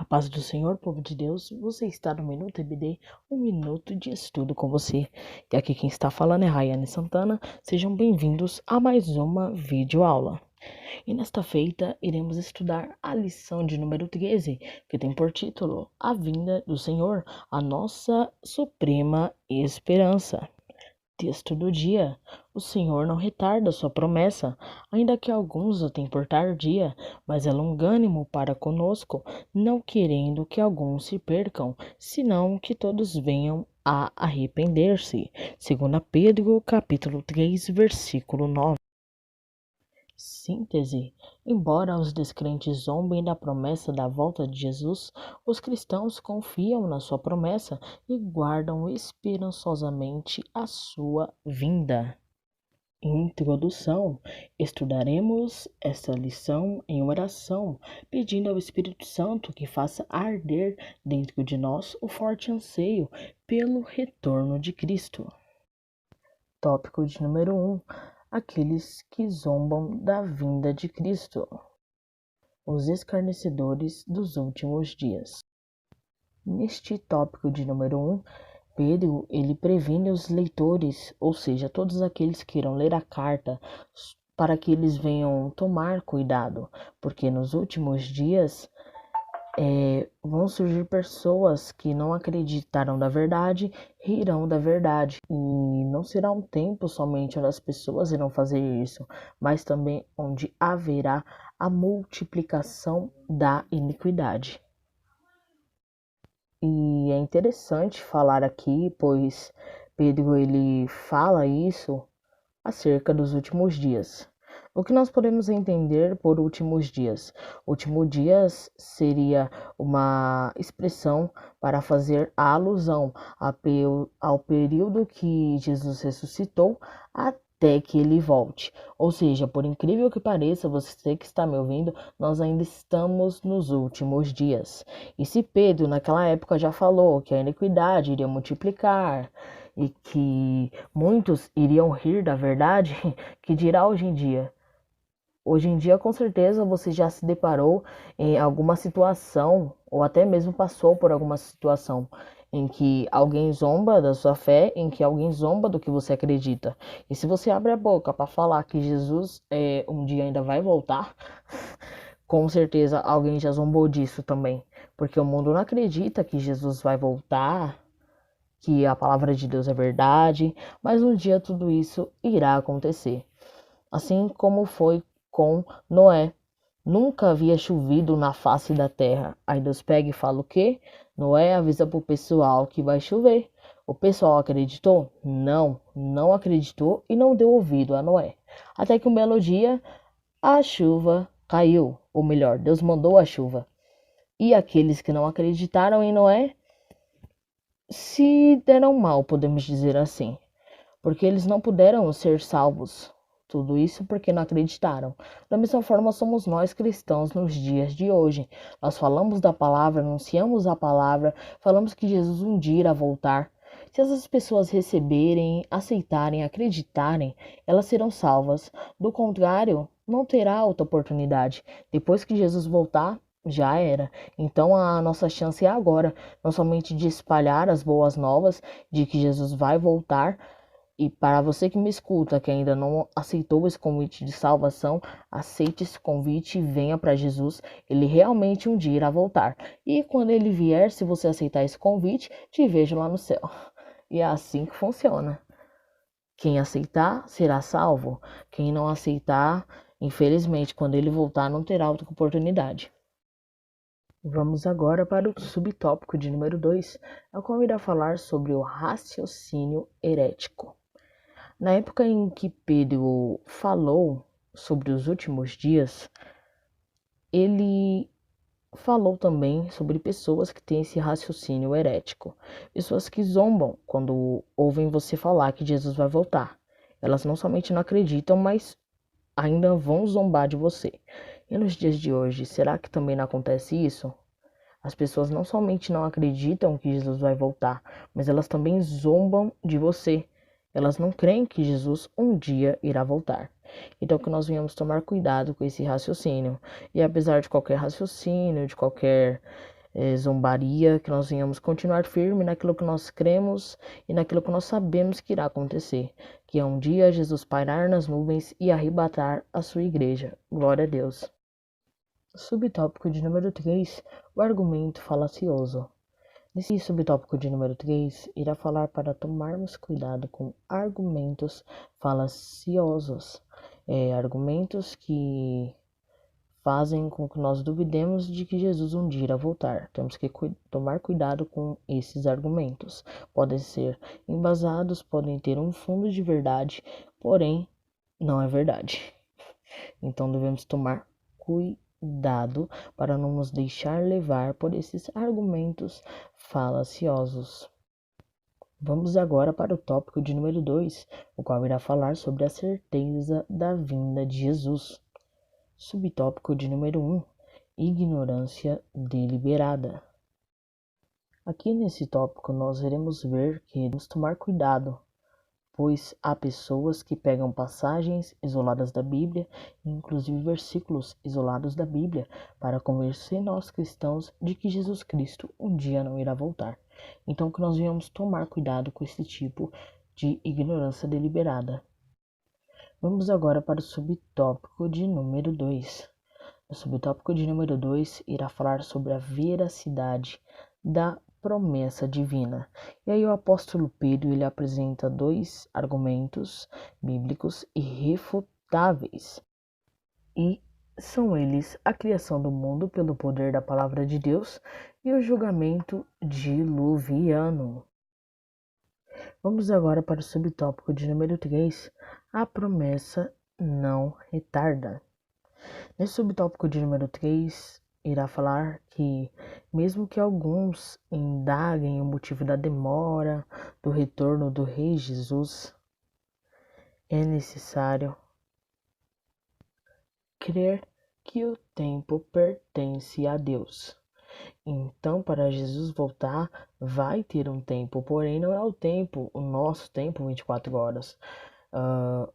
paz do Senhor, povo de Deus, você está no Minuto EBD, um minuto de estudo com você. E aqui quem está falando é Rayane Santana, sejam bem-vindos a mais uma videoaula. E nesta feita iremos estudar a lição de número 13, que tem por título A Vinda do Senhor, a nossa suprema esperança. Texto do dia: o Senhor não retarda sua promessa, ainda que alguns a tenham por tardia, mas é longânimo para conosco, não querendo que alguns se percam, senão que todos venham a arrepender-se. 2 Pedro, capítulo 3, versículo 9. Síntese: embora os descrentes zombem da promessa da volta de Jesus, os cristãos confiam na sua promessa e guardam esperançosamente a sua vinda. Introdução: estudaremos esta lição em oração, pedindo ao Espírito Santo que faça arder dentro de nós o forte anseio pelo retorno de Cristo. Tópico de número 1: aqueles que zombam da vinda de Cristo, os escarnecedores dos últimos dias. Neste tópico de número 1, Pedro, ele previne os leitores, ou seja, todos aqueles que irão ler a carta, para que eles venham tomar cuidado, porque nos últimos dias vão surgir pessoas que não acreditaram da verdade, rirão da verdade. E não será um tempo somente onde as pessoas irão fazer isso, mas também onde haverá a multiplicação da iniquidade. E é interessante falar aqui, pois Pedro ele fala isso acerca dos últimos dias. O que nós podemos entender por últimos dias? Últimos dias seria uma expressão para fazer a alusão ao período que Jesus ressuscitou até que ele volte. Ou seja, por incrível que pareça, você que está me ouvindo, nós ainda estamos nos últimos dias. E se Pedro naquela época já falou que a iniquidade iria multiplicar e que muitos iriam rir da verdade, que dirá hoje em dia? Hoje em dia, com certeza, você já se deparou em alguma situação, ou até mesmo passou por alguma situação, em que alguém zomba da sua fé, em que alguém zomba do que você acredita. E se você abre a boca para falar que Jesus um dia ainda vai voltar, com certeza alguém já zombou disso também. Porque o mundo não acredita que Jesus vai voltar, que a palavra de Deus é verdade, mas um dia tudo isso irá acontecer. Assim como foi com Noé. Nunca havia chovido na face da terra. Aí Deus pega e fala o quê? Noé avisa pro pessoal que vai chover. O pessoal acreditou? Não, não acreditou e não deu ouvido a Noé. Até que um belo dia a chuva caiu, ou melhor, Deus mandou a chuva. E aqueles que não acreditaram em Noé se deram mal, podemos dizer assim, porque eles não puderam ser salvos. Tudo isso porque não acreditaram. Da mesma forma somos nós cristãos nos dias de hoje. Nós falamos da palavra, anunciamos a palavra, falamos que Jesus um dia irá voltar. Se essas pessoas receberem, aceitarem, acreditarem, elas serão salvas. Do contrário, não terá outra oportunidade. Depois que Jesus voltar, já era. Então a nossa chance é agora, não somente de espalhar as boas novas de que Jesus vai voltar. E para você que me escuta, que ainda não aceitou esse convite de salvação, aceite esse convite e venha para Jesus. Ele realmente um dia irá voltar. E quando ele vier, se você aceitar esse convite, te vejo lá no céu. E é assim que funciona. Quem aceitar será salvo. Quem não aceitar, infelizmente, quando ele voltar, não terá outra oportunidade. Vamos agora para o subtópico de número 2, ao qual irá falar sobre o raciocínio herético. Na época em que Pedro falou sobre os últimos dias, ele falou também sobre pessoas que têm esse raciocínio herético. Pessoas que zombam quando ouvem você falar que Jesus vai voltar. Elas não somente não acreditam, mas ainda vão zombar de você. E nos dias de hoje, será que também não acontece isso? As pessoas não somente não acreditam que Jesus vai voltar, mas elas também zombam de você. Elas não creem que Jesus um dia irá voltar. Então que nós venhamos tomar cuidado com esse raciocínio. E apesar de qualquer raciocínio, de qualquer zombaria, que nós venhamos continuar firme naquilo que nós cremos e naquilo que nós sabemos que irá acontecer, que é um dia Jesus pairar nas nuvens e arrebatar a sua igreja. Glória a Deus. Subtópico de número 3, o argumento falacioso. Nesse subtópico de número 3, irá falar para tomarmos cuidado com argumentos falaciosos, argumentos que fazem com que nós duvidemos de que Jesus um dia irá voltar. Temos que tomar cuidado com esses argumentos. Podem ser embasados, podem ter um fundo de verdade, porém não é verdade. Então devemos tomar cuidado para não nos deixar levar por esses argumentos falaciosos. Vamos agora para o tópico de número 2, o qual irá falar sobre a certeza da vinda de Jesus. Subtópico de número 1, ignorância deliberada. Aqui nesse tópico nós iremos ver que devemos tomar cuidado, pois há pessoas que pegam passagens isoladas da Bíblia, inclusive versículos isolados da Bíblia, para convencer nós cristãos de que Jesus Cristo um dia não irá voltar. Então que nós devemos tomar cuidado com esse tipo de ignorância deliberada. Vamos agora para o subtópico de número 2. O subtópico de número 2 irá falar sobre a veracidade da promessa divina. E aí o apóstolo Pedro ele apresenta dois argumentos bíblicos irrefutáveis. E são eles a criação do mundo pelo poder da palavra de Deus e o julgamento diluviano. Vamos agora para o subtópico de número 3, a promessa não retarda. Nesse subtópico de número 3, irá falar que, mesmo que alguns indaguem o motivo da demora do retorno do Rei Jesus, é necessário crer que o tempo pertence a Deus. Então, para Jesus voltar, vai ter um tempo, porém não é o nosso tempo, 24 horas.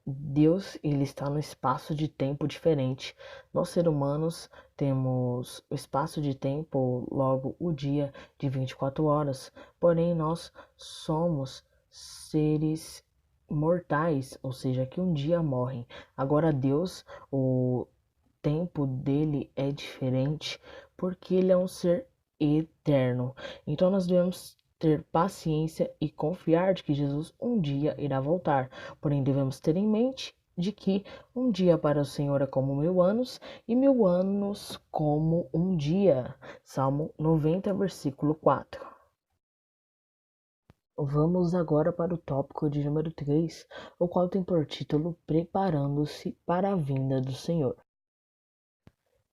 Deus ele está no espaço de tempo diferente. Nós, seres humanos, temos o espaço de tempo, logo o dia de 24 horas, porém nós somos seres mortais, ou seja, que um dia morrem. Agora Deus, o tempo dele é diferente, porque ele é um ser eterno. Então nós devemos ter paciência e confiar de que Jesus um dia irá voltar. Porém, devemos ter em mente de que um dia para o Senhor é como 1000 anos e 1000 anos como um dia. Salmo 90, versículo 4. Vamos agora para o tópico de número 3, o qual tem por título Preparando-se para a vinda do Senhor.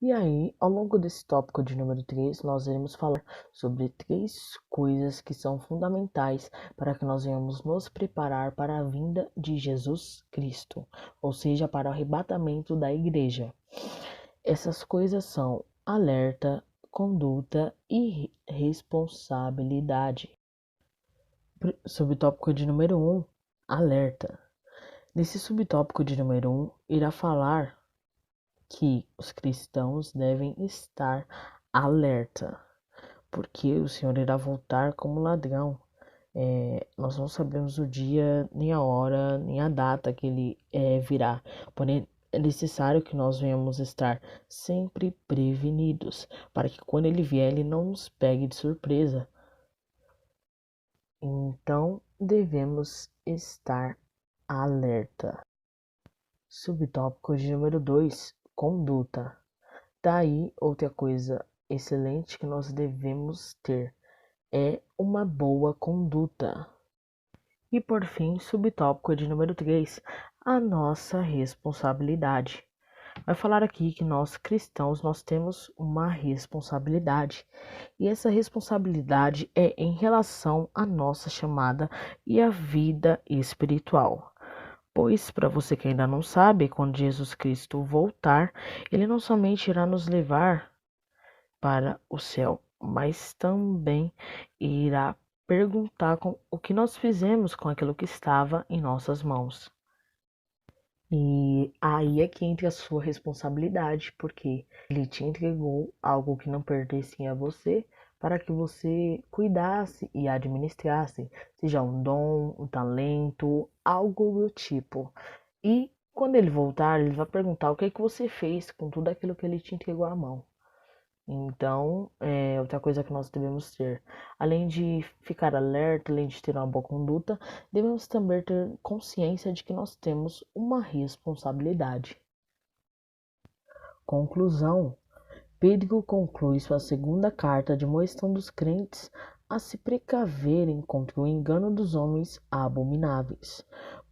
E aí, ao longo desse tópico de número 3, nós iremos falar sobre 3 coisas que são fundamentais para que nós venhamos nos preparar para a vinda de Jesus Cristo, ou seja, para o arrebatamento da igreja. Essas coisas são alerta, conduta e responsabilidade. Subtópico de número 1, alerta. Nesse subtópico de número 1, irá falar que os cristãos devem estar alerta, porque o Senhor irá voltar como ladrão. Nós não sabemos o dia, nem a hora, nem a data que ele virá, porém é necessário que nós venhamos estar sempre prevenidos, para que quando ele vier, ele não nos pegue de surpresa. Então devemos estar alerta. Subtópico de número 2, conduta. Daí, outra coisa excelente que nós devemos ter é uma boa conduta. E por fim, subtópico de número 3, a nossa responsabilidade. Vai falar aqui que nós cristãos nós temos uma responsabilidade. E essa responsabilidade é em relação à nossa chamada e à vida espiritual. Pois, para você que ainda não sabe, quando Jesus Cristo voltar, ele não somente irá nos levar para o céu, mas também irá perguntar o que nós fizemos com aquilo que estava em nossas mãos. E aí é que entra a sua responsabilidade, porque ele te entregou algo que não pertencia a você para que você cuidasse e administrasse, seja um dom, um talento, algo do tipo. E quando ele voltar, ele vai perguntar o que é que você fez com tudo aquilo que ele te entregou à mão. Então, é outra coisa que nós devemos ter, além de ficar alerta, além de ter uma boa conduta, devemos também ter consciência de que nós temos uma responsabilidade. Conclusão: Pedro conclui sua segunda carta admoestando os crentes a se precaverem contra o engano dos homens abomináveis.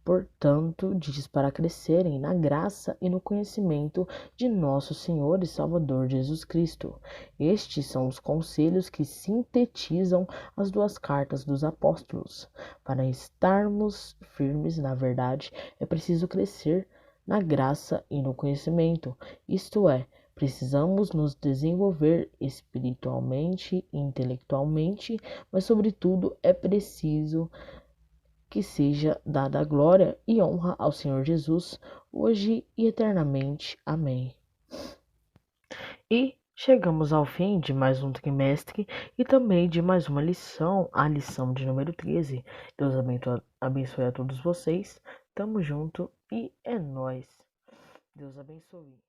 Portanto, diz para crescerem na graça e no conhecimento de nosso Senhor e Salvador Jesus Cristo. Estes são os conselhos que sintetizam as duas cartas dos apóstolos. Para estarmos firmes na verdade, é preciso crescer na graça e no conhecimento, isto é, precisamos nos desenvolver espiritualmente e intelectualmente, mas, sobretudo, é preciso que seja dada glória e honra ao Senhor Jesus, hoje e eternamente. Amém. E chegamos ao fim de mais um trimestre e também de mais uma lição, a lição de número 13. Deus abençoe a todos vocês. Tamo junto e é nóis. Deus abençoe.